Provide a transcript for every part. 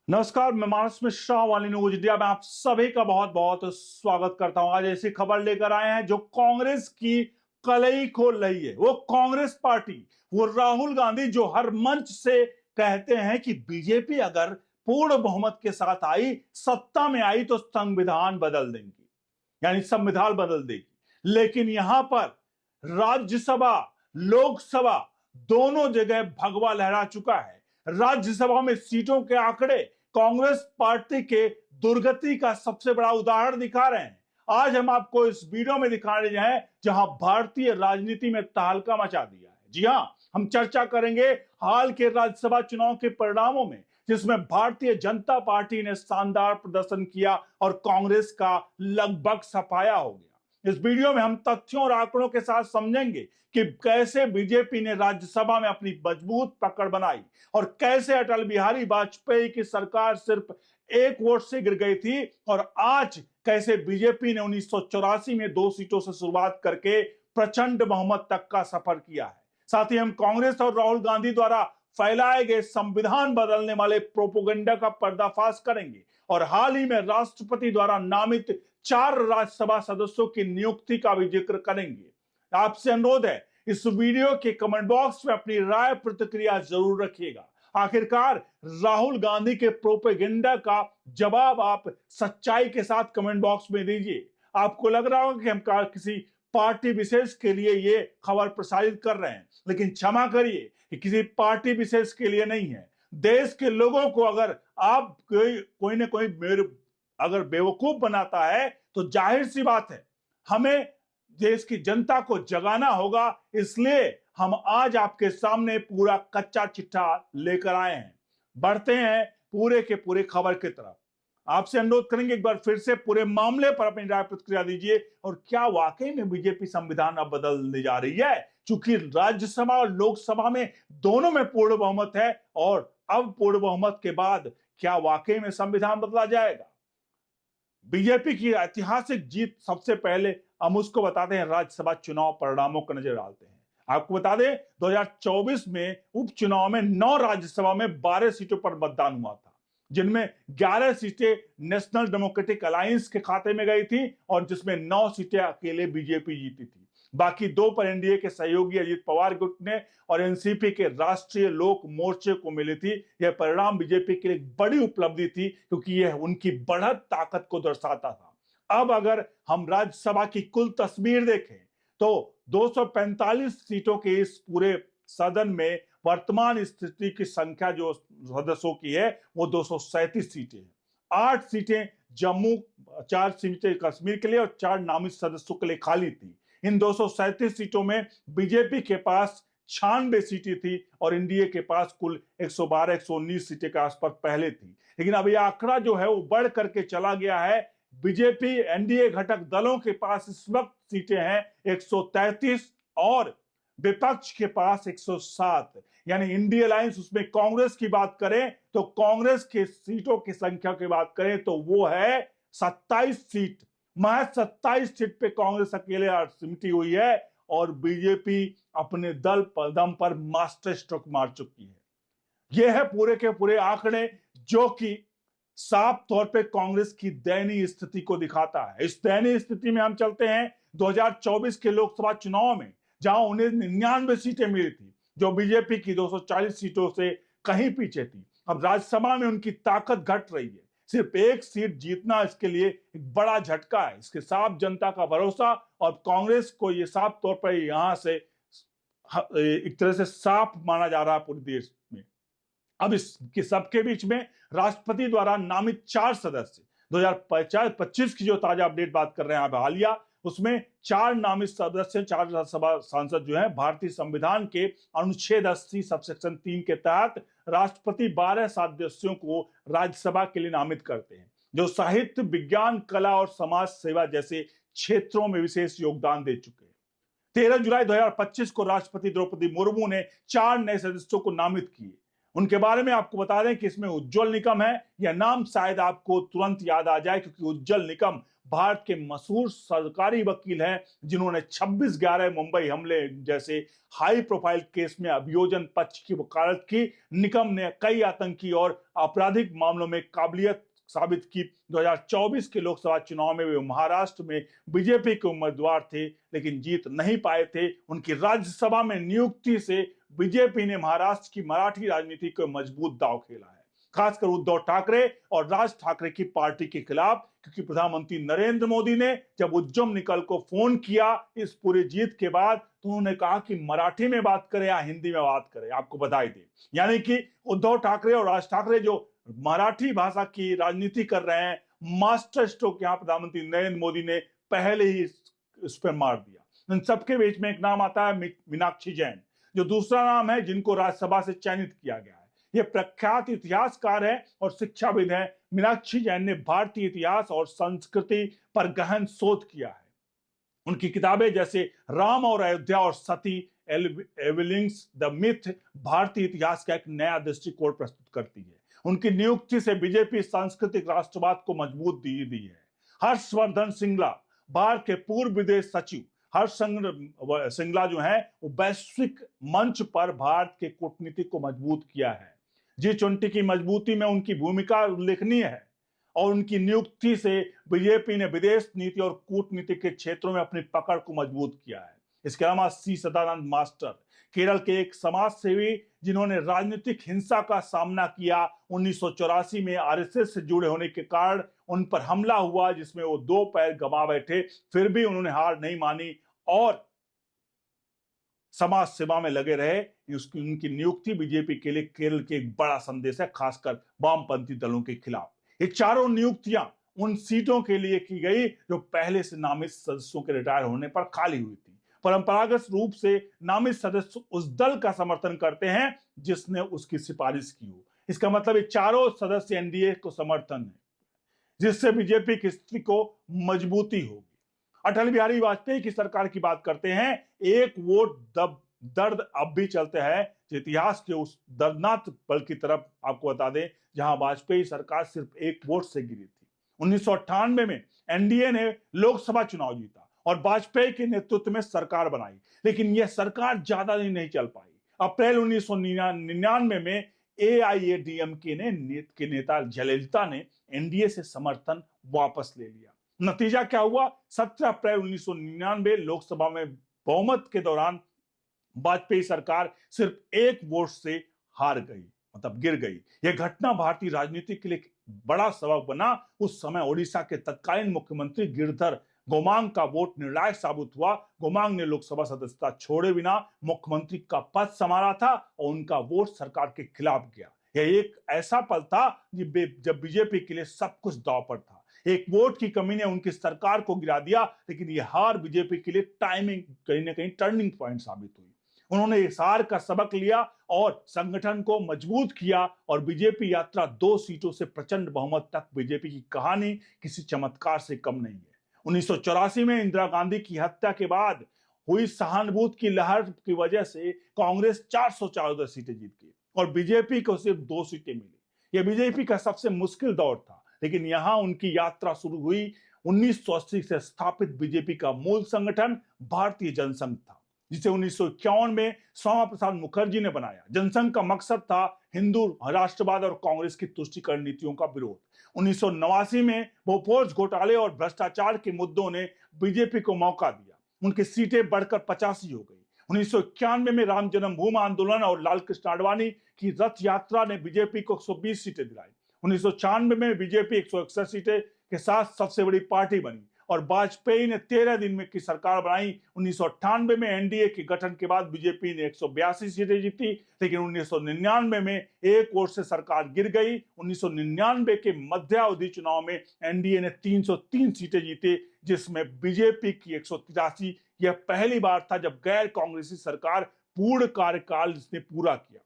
नमस्कार, मैं मानस मिश्रा वाली न्यूज इंडिया में आप सभी का बहुत बहुत स्वागत करता हूं। आज ऐसी खबर लेकर आए हैं जो कांग्रेस की कलई खोल रही है। वो कांग्रेस पार्टी, वो राहुल गांधी जो हर मंच से कहते हैं कि बीजेपी अगर पूर्ण बहुमत के साथ आई, सत्ता में आई तो संविधान बदल देंगी, यानी संविधान बदल देगी। लेकिन यहां पर राज्यसभा, लोकसभा दोनों जगह भगवा लहरा चुका है। राज्यसभा में सीटों के आंकड़े कांग्रेस पार्टी के दुर्गति का सबसे बड़ा उदाहरण दिखा रहे हैं। आज हम आपको इस वीडियो में दिखाने जाए जहां भारतीय राजनीति में तहलका मचा दिया है। जी हां, हम चर्चा करेंगे हाल के राज्यसभा चुनाव के परिणामों में, जिसमें भारतीय जनता पार्टी ने शानदार प्रदर्शन किया और कांग्रेस का लगभग सफाया हो गया। इस वीडियो में हम तथ्यों और आंकड़ों के साथ समझेंगे कि कैसे बीजेपी ने राज्यसभा में अपनी मजबूत पकड़ बनाई और कैसे अटल बिहारी वाजपेयी की सरकार सिर्फ एक वोट से गिर गई थी और आज कैसे बीजेपी ने 1984 में 2 सीटों से शुरुआत करके प्रचंड बहुमत तक का सफर किया है। साथ ही हम कांग्रेस और राहुल गांधी द्वारा फैलाए गए संविधान बदलने वाले प्रोपोगंडा का पर्दाफाश करेंगे और हाल ही में राष्ट्रपति द्वारा नामित 4 राज्यसभा सदस्यों की नियुक्ति का भी जिक्र करेंगे। आपसे अनुरोध है, इस वीडियो के कमेंट बॉक्स में अपनी राय प्रतिक्रिया जरूर रखिएगा। आखिरकार राहुल गांधी के प्रोपेगेंडा का जवाब आप सच्चाई के साथ कमेंट बॉक्स में दीजिए। आपको लग रहा होगा कि हम किसी पार्टी विशेष के लिए ये खबर प्रसारित कर रहे हैं, लेकिन क्षमा करिए कि किसी पार्टी विशेष के लिए नहीं है। देश के लोगों को अगर आप कोई ना कोई अगर बेवकूफ बनाता है तो जाहिर सी बात है हमें देश की जनता को जगाना होगा। इसलिए हम आज आपके सामने पूरा कच्चा चिट्ठा लेकर आए हैं। बढ़ते हैं पूरे के पूरे खबर की तरफ। आपसे अनुरोध करेंगे एक बार फिर से पूरे मामले पर अपनी राय प्रतिक्रिया दीजिए और क्या वाकई में बीजेपी संविधान अब बदलने जा रही है, क्योंकि राज्यसभा और लोकसभा में दोनों में पूर्ण बहुमत है और अब पूर्ण बहुमत के बाद क्या वाकई में संविधान बदला जाएगा। बीजेपी की ऐतिहासिक जीत, सबसे पहले हम उसको बताते हैं, राज्यसभा चुनाव परिणामों पर नजर डालते हैं। आपको बता दें 2024 में उपचुनाव में 9 राज्यसभा में 12 सीटों पर मतदान हुआ था, जिनमें 11 सीटें नेशनल डेमोक्रेटिक अलायंस के खाते में गई थी और जिसमें 9 सीटें अकेले बीजेपी जीती थी। बाकी 2 पर एनडीए के सहयोगी अजीत पवार गुट ने और एनसीपी के राष्ट्रीय लोक मोर्चे को मिली थी। यह परिणाम बीजेपी के लिए एक बड़ी उपलब्धि थी, क्योंकि यह उनकी बढ़त ताकत को दर्शाता था। अब अगर हम राज्यसभा की कुल तस्वीर देखें तो 245 सीटों के इस पूरे सदन में वर्तमान स्थिति की संख्या जो सदस्यों की है वो 237 सीटें हैं। 8 सीटें जम्मू, 4 सीटें कश्मीर के लिए और 4 नामित सदस्यों के लिए खाली थी। इन 237 सीटों में बीजेपी के पास 96 सीटें थी और एनडीए के पास कुल 112-119 सीटें के आसपास पहले थी। लेकिन अब यह आंकड़ा जो है वो बढ़ करके चला गया है। बीजेपी एनडीए घटक दलों के पास इस वक्त सीटें हैं 133 और विपक्ष के पास 107, यानी इंडिया अलायंस, उसमें कांग्रेस की बात करें तो कांग्रेस के सीटों की संख्या की बात करें तो वो है 27 सीट। महज 27 सीट पे कांग्रेस अकेले सिमटी हुई है और बीजेपी अपने दम पर मास्टर स्ट्रोक मार चुकी है। यह है पूरे के पूरे आंकड़े जो कि साफ तौर पे कांग्रेस की दयनीय स्थिति को दिखाता है। इस दयनीय स्थिति में हम चलते हैं 2024 के लोकसभा चुनाव में, जहां उन्हें 99 सीटें मिली थी, जो बीजेपी की 240 सीटों से कहीं पीछे थी। अब राज्यसभा में उनकी ताकत घट रही है। सिर्फ एक सीट जीतना इसके लिए एक बड़ा झटका है। इसके साफ जनता का भरोसा और कांग्रेस को यह साफ तौर पर यहां से एक तरह से साफ माना जा रहा है पूरे देश में। अब इसके सबके बीच में राष्ट्रपति द्वारा नामित 4 सदस्य, 2025 की जो ताजा अपडेट बात कर रहे हैं हालिया, उसमें 4 नामित सदस्य, 4 राज्यसभा सांसद जो हैं भारतीय संविधान के अनुच्छेद 80 सबसेक्शन 3 के तहत राष्ट्रपति 12 सदस्यों को राज्यसभा के लिए नामित करते हैं, जो साहित्य, विज्ञान, कला और समाज सेवा जैसे क्षेत्रों में विशेष योगदान दे चुके हैं। 13 जुलाई 2025 को राष्ट्रपति द्रौपदी मुर्मू ने 4 नए सदस्यों को नामित किए। उनके बारे में आपको बता दें कि इसमें उज्जवल निकम है। यह नाम शायद आपको तुरंत याद आ जाए, क्योंकि उज्जवल निकम भारत के मशहूर सरकारी वकील हैं, जिन्होंने 26/11 मुंबई हमले जैसे हाई प्रोफाइल केस में अभियोजन पक्ष की वकालत की। निकम ने कई आतंकी और आपराधिक मामलों में काबिलियत साबित की। 2024 के लोकसभा चुनाव में वे महाराष्ट्र में बीजेपी के उम्मीदवार थे, लेकिन जीत नहीं पाए थे। उनकी राज्यसभा में नियुक्ति से बीजेपी ने महाराष्ट्र की मराठी राजनीति को मजबूत दांव खेला है, खासकर उद्धव ठाकरे और राज ठाकरे की पार्टी के खिलाफ, क्योंकि प्रधानमंत्री नरेंद्र मोदी ने जब उज्जवल निकल को फोन किया इस पूरी जीत के बाद, तो उन्होंने कहा कि मराठी में बात करें या हिंदी में बात करें, आपको बधाई दें। यानी कि उद्धव ठाकरे और राज ठाकरे जो मराठी भाषा की राजनीति कर रहे हैं, मास्टर स्ट्रोक यहां प्रधानमंत्री नरेंद्र मोदी ने पहले ही इस पर मार दिया। इन सबके बीच में एक नाम आता है मीनाक्षी जैन, जो दूसरा नाम है जिनको राज्यसभा से चयनित किया गया है। ये प्रख्यात इतिहासकार है और शिक्षाविद है। मीनाक्षी जैन ने भारतीय इतिहास और संस्कृति पर गहन शोध किया है। उनकी किताबें जैसे राम और अयोध्या और सती एविलिंग्स द मिथ भारतीय इतिहास का एक नया दृष्टिकोण प्रस्तुत करती है। उनकी नियुक्ति से बीजेपी सांस्कृतिक राष्ट्रवाद को मजबूत दी है। हर्षवर्धन श्रृंगला, भारत के पूर्व विदेश सचिव हर्ष श्रृंगला जो है वो वैश्विक मंच पर भारत के कूटनीति को मजबूत किया है। G20 की मजबूती में उनकी भूमिका उल्लेखनीय है और उनकी नियुक्ति से बीजेपी ने विदेश नीति और कूटनीति के क्षेत्रों में अपनी पकड़ को मजबूत किया है। इसके अलावा सी सदानंद मास्टर, केरल के एक समाज सेवी जिन्होंने राजनीतिक हिंसा का सामना किया। 1984 में आरएसएस से जुड़े होने के कारण उन पर हमला हुआ, जिसमें वो 2 पैर गंवा बैठे, फिर भी उन्होंने हार नहीं मानी और समाज सेवा में लगे रहे। उनकी नियुक्ति बीजेपी के लिए केरल के एक बड़ा संदेश है, खासकर वामपंथी दलों के खिलाफ। ये चारों नियुक्तियां उन सीटों के लिए की गई जो पहले से नामित सदस्यों के रिटायर होने पर खाली हुई थी। परंपरागत रूप से नामित सदस्य उस दल का समर्थन करते हैं जिसने उसकी सिफारिश की हो। इसका मतलब ये चारों सदस्य एनडीए को समर्थन है, जिससे बीजेपी की स्थिति को मजबूती होगी। अटल बिहारी वाजपेयी की सरकार की बात करते हैं। एक वोट दर्द अब भी चलते हैं। इतिहास के उस दर्दनाक पल की तरफ आपको बता दें जहां वाजपेयी सरकार सिर्फ 1 वोट से गिरी थी। 1998 में एनडीए ने लोकसभा चुनाव जीता और वाजपेयी के नेतृत्व में सरकार बनाई, लेकिन यह सरकार ज्यादा दिन नहीं चल पाई। अप्रैल 1999 में एआईएडीएमके के नेता जयललिता ने एनडीए से समर्थन वापस ले लिया। नतीजा क्या हुआ? 17 अप्रैल 1999 लोकसभा में बहुमत के दौरान वाजपेयी सरकार सिर्फ 1 वोट से हार गई, मतलब गिर गई। यह घटना भारतीय राजनीति के लिए बड़ा सबक बना। उस समय ओडिशा के तत्कालीन मुख्यमंत्री गिरधर गोमांग का वोट निर्णायक साबित हुआ। गोमांग ने लोकसभा सदस्यता छोड़े बिना मुख्यमंत्री का पद संभाला था और उनका वोट सरकार के खिलाफ गया। यह एक ऐसा पल था जब बीजेपी के लिए सब कुछ दांव पर था। 1 वोट की कमी ने उनकी सरकार को गिरा दिया, लेकिन यह हार बीजेपी के लिए टाइमिंग कहीं ना कहीं टर्निंग पॉइंट साबित हुई। उन्होंने इस हार का सबक लिया और संगठन को मजबूत किया और बीजेपी यात्रा 2 सीटों से प्रचंड बहुमत तक। बीजेपी की कहानी किसी चमत्कार से कम नहीं है। 1984 में इंदिरा गांधी की हत्या के बाद हुई सहानुभूति की लहर की वजह से कांग्रेस 414 सीटें जीत गई और बीजेपी को सिर्फ 2 सीटें मिली। यह बीजेपी का सबसे मुश्किल दौर था, लेकिन यहां उनकी यात्रा शुरू हुई। 1980 से स्थापित बीजेपी का मूल संगठन भारतीय जनसंघ था, जिसे 1951 में श्यामा प्रसाद मुखर्जी ने बनाया। जनसंघ का मकसद था हिंदू राष्ट्रवाद और कांग्रेस की तुष्टिकरण नीतियों का विरोध। 1989 में बोफोर्स घोटाले और भ्रष्टाचार के मुद्दों ने बीजेपी को मौका दिया। उनकी सीटें बढ़कर 85 हो गई। 1991 में राम जन्मभूमि आंदोलन और लाल कृष्ण आडवाणी की रथ यात्रा ने बीजेपी को 120 सीटें दिलाई। 1996 में बीजेपी 161 सीटें के साथ सबसे बड़ी पार्टी बनी और वाजपेयी ने 13 दिन में की सरकार बनाई। 1998 में एनडीए के गठन के बाद बीजेपी ने 182 सीटें जीती, लेकिन 1999 में 1 वोट से सरकार गिर गई। 1999 के मध्यावधि चुनाव में एनडीए ने 303 सीटें जीती, जिसमें बीजेपी की 183। यह पहली बार था जब गैर कांग्रेसी सरकार पूर्ण कार्यकाल जिसने पूरा किया।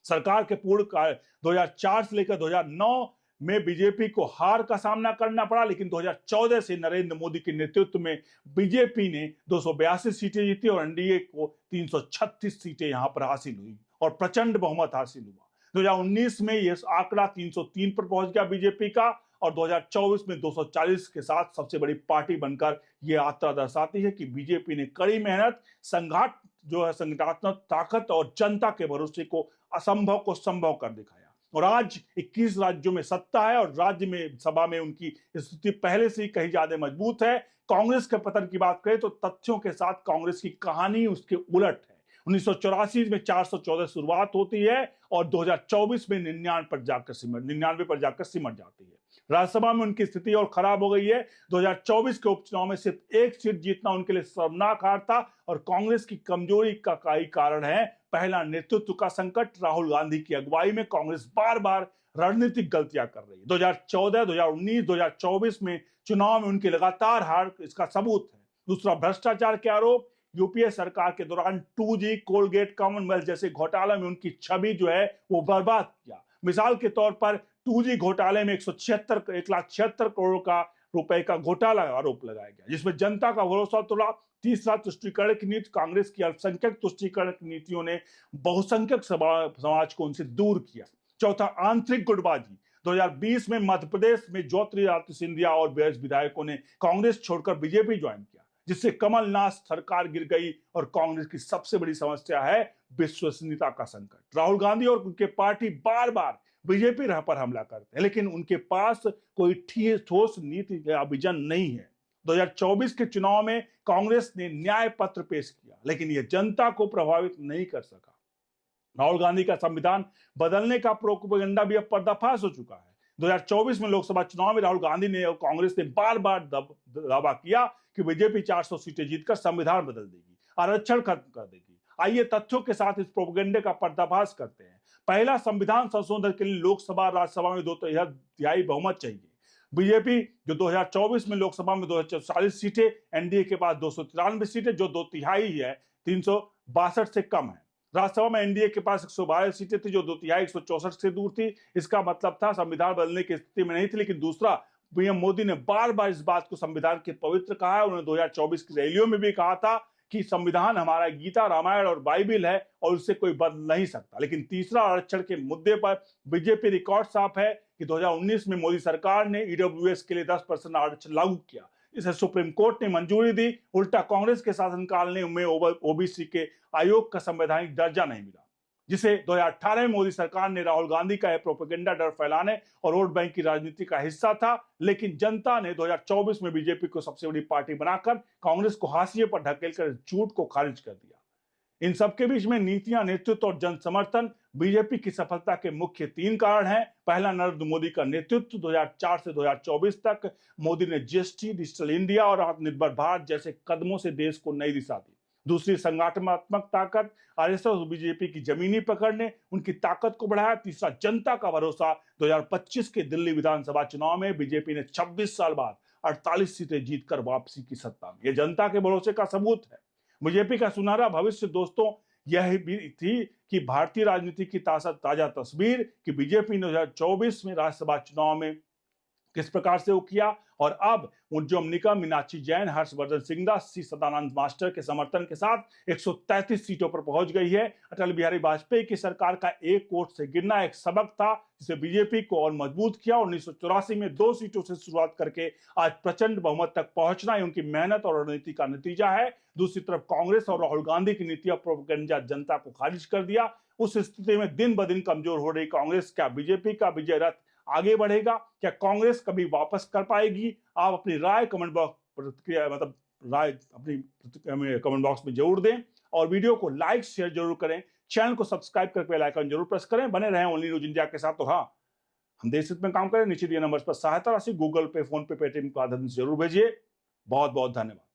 सरकार के पूर्ण कार्य 2004 से लेकर 2009 में बीजेपी को हार का सामना करना पड़ा, लेकिन 2014 से नरेंद्र मोदी के नेतृत्व में बीजेपी ने 282 सीटें जीती और एनडीए को 336 सीटें यहां पर हासिल हुई और प्रचंड बहुमत हासिल हुआ। 2019 में यह आंकड़ा 303 पर पहुंच गया बीजेपी का और 2024 में 240 के साथ सबसे बड़ी पार्टी बनकर यह यात्रा दर्शाती है कि बीजेपी ने कड़ी मेहनत, संगठनात्मक ताकत और जनता के भरोसे को असंभव को संभव कर दिखाया। और आज 21 राज्यों में सत्ता है और राज्य में सभा में उनकी स्थिति पहले से ही कहीं ज्यादा मजबूत है। कांग्रेस के पतन की बात करें तो तथ्यों के साथ कांग्रेस की कहानी उसके उलट है। 1984 में 414 शुरुआत होती है और 2024 में 99 पर जाकर सिमट जाती है। राज्यसभा में उनकी स्थिति और खराब हो गई है। 2024 के उपचुनाव में सिर्फ एक सीट जीतना उनके लिए शर्मनाक हार था और कांग्रेस की कमजोरी का कई कारण है। पहला, नेतृत्व का संकट। राहुल गांधी की अगुवाई में कांग्रेस बार बार रणनीतिक गलतियां कर रही है। 2014, 2019, 2024 में चुनाव में उनकी लगातार हार इसका सबूत है। दूसरा, भ्रष्टाचार के आरोप। यूपीए सरकार के दौरान 2G, कोलगेट, कॉमनवेल्थ जैसे घोटाला में उनकी छवि जो है वो बर्बाद किया। मिसाल के तौर पर 2G घोटाले में 1,76 करोड़ का रुपए का घोटाला आरोप लगाया गया, जिसमें जनता का भरोसा तोड़ा। तीसरा, तुष्टीकरण की नीति। कांग्रेस की अल्पसंख्यक तुष्टीकरण की नीतियों ने बहुसंख्यक समाज को उनसे दूर किया। चौथा, आंतरिक गुटबाजी। 2020 में मध्य प्रदेश में ज्योतिरादित्य सिंधिया और बेहद विधायकों ने कांग्रेस छोड़कर बीजेपी ज्वाइन किया, जिससे कमलनाथ सरकार गिर गई। और कांग्रेस की सबसे बड़ी समस्या है विश्वसनीयता का संकट। राहुल गांधी और उनके पार्टी बार बार बीजेपी पर हमला करते हैं, लेकिन उनके पास कोई ठोस नीति या विजन नहीं है। 2024 के चुनाव में कांग्रेस ने न्याय पत्र पेश किया, लेकिन यह जनता को प्रभावित नहीं कर सका। राहुल गांधी का संविधान बदलने का प्रोपेगेंडा भी अब पर्दाफाश हो चुका है। 2024 में लोकसभा चुनाव में राहुल गांधी ने और कांग्रेस ने बार बार दावा किया कि बीजेपी 400 सीटें जीतकर संविधान बदल देगी, आरक्षण खत्म कर देगी। आइए तथ्यों के साथ इस प्रोपेगेंडे का पर्दाफाश करते हैं। पहला, संविधान संशोधन के लिए लोकसभा राज्यसभा में 2/3 बहुमत चाहिए। बीजेपी जो 2024 में लोकसभा में 240 सीटें, एनडीए के पास 293 सीटें जो 2/3 है, 362 से कम है। राज्यसभा में एनडीए के पास 112 सीटें थी जो 2/3 164 से दूर थी। इसका मतलब था संविधान बदलने की स्थिति में नहीं थी। लेकिन दूसरा, पीएम मोदी ने बार बार इस बात को संविधान के पवित्र कहा है। उन्होंने 2024 की रैलियों में भी कहा था कि संविधान हमारा गीता, रामायण और बाइबिल है और उससे कोई बदल नहीं सकता। लेकिन तीसरा, आरक्षण के मुद्दे पर बीजेपी रिकॉर्ड साफ है कि 2019 में मोदी सरकार ने ईडब्ल्यूएस के लिए 10% आरक्षण लागू किया। इसे सुप्रीम कोर्ट ने मंजूरी दी। उल्टा कांग्रेस के शासनकाल में ओबीसी के आयोग का संवैधानिक दर्जा नहीं मिला, जिसे 2018 में मोदी सरकार ने राहुल गांधी का यह प्रोपेगेंडा डर फैलाने और वोट बैंक की राजनीति का हिस्सा था। लेकिन जनता ने 2024 में बीजेपी को सबसे बड़ी पार्टी बनाकर कांग्रेस को हाशिए पर ढकेलकर झूठ को खारिज कर दिया। इन सबके बीच में नीतियां, नेतृत्व और जन समर्थन। बीजेपी की सफलता के मुख्य 3 कारण हैं। पहला, नरेंद्र मोदी का नेतृत्व। 2004 से 2024 तक मोदी ने जीएसटी, डिजिटल इंडिया और आत्मनिर्भर भारत जैसे कदमों से देश को नई दिशा दी। दूसरी, संगठनात्मक ताकत। आरएसएस और बीजेपी की जमीनी पकड़ ने उनकी ताकत को बढ़ाया। तीसरा, जनता का भरोसा। 2025 के दिल्ली विधानसभा चुनाव में बीजेपी ने 26 साल बाद 48 सीटें जीतकर वापसी की सत्ता में। यह जनता के भरोसे का सबूत है। बीजेपी का सुनहरा भविष्य दोस्तों यह भी थी कि भारतीय राजनीति की ताजा तस्वीर कि बीजेपी ने 2024 में राज्यसभा चुनाव में किस प्रकार से वो किया और अब उज्जवल निकम, मीनाक्षी जैन, हर्षवर्धन सिंगला, सी सदानंद मास्टर के समर्थन के साथ 133 सीटों पर पहुंच गई है। अटल बिहारी वाजपेयी की सरकार का एक वोट से गिरना एक सबक था जिसे बीजेपी को और मजबूत किया। 1984 में 2 सीटों से शुरुआत करके आज प्रचंड बहुमत तक पहुंचना ही उनकी मेहनत और रणनीति का नतीजा है। दूसरी तरफ कांग्रेस और राहुल गांधी की नीति और प्रोपेगेंडा जनता को खारिज कर दिया। उस स्थिति में दिन ब दिन कमजोर हो रही कांग्रेस, क्या बीजेपी का विजय रथ आगे बढ़ेगा? क्या कांग्रेस कभी वापस कर पाएगी? आप अपनी राय कमेंट बॉक्स में जरूर दें और वीडियो को लाइक शेयर जरूर करें। चैनल को सब्सक्राइब करके बेल आइकन जरूर प्रेस करें। बने रहें ओनली न्यूज इंडिया के साथ। तो हाँ, हम देश हित में काम करें। नीचे दिए नंबर पर सहायता राशि गूगल पे, फोन पे, पेटीएम के माध्यम से जरूर भेजिए। बहुत बहुत धन्यवाद।